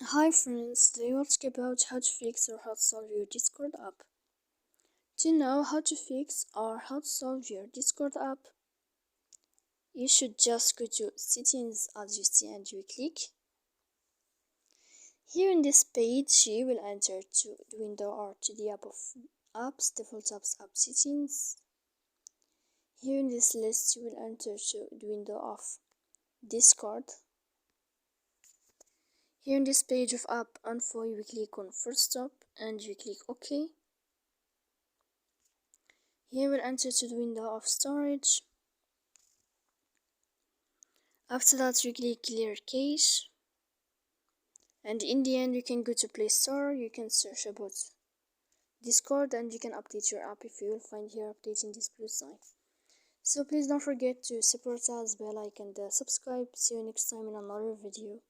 Hi friends, today we'll talk about how to fix or how to solve your Discord app. To know how to fix or how to solve your Discord app, you should just go to settings as you see and you click. Here in this page, you will enter to the window or to the app of apps, default apps, app settings. Here in this list, you will enter to the window of Discord. Here in this page of app info, you will click on first stop and you click OK. Here we'll enter to the window of storage. After that you click clear cache, and in the end you can go to Play Store, you can search about Discord and you can update your app if you will find here updating this blue sign. So please don't forget to support us by like and subscribe. See you next time in another video.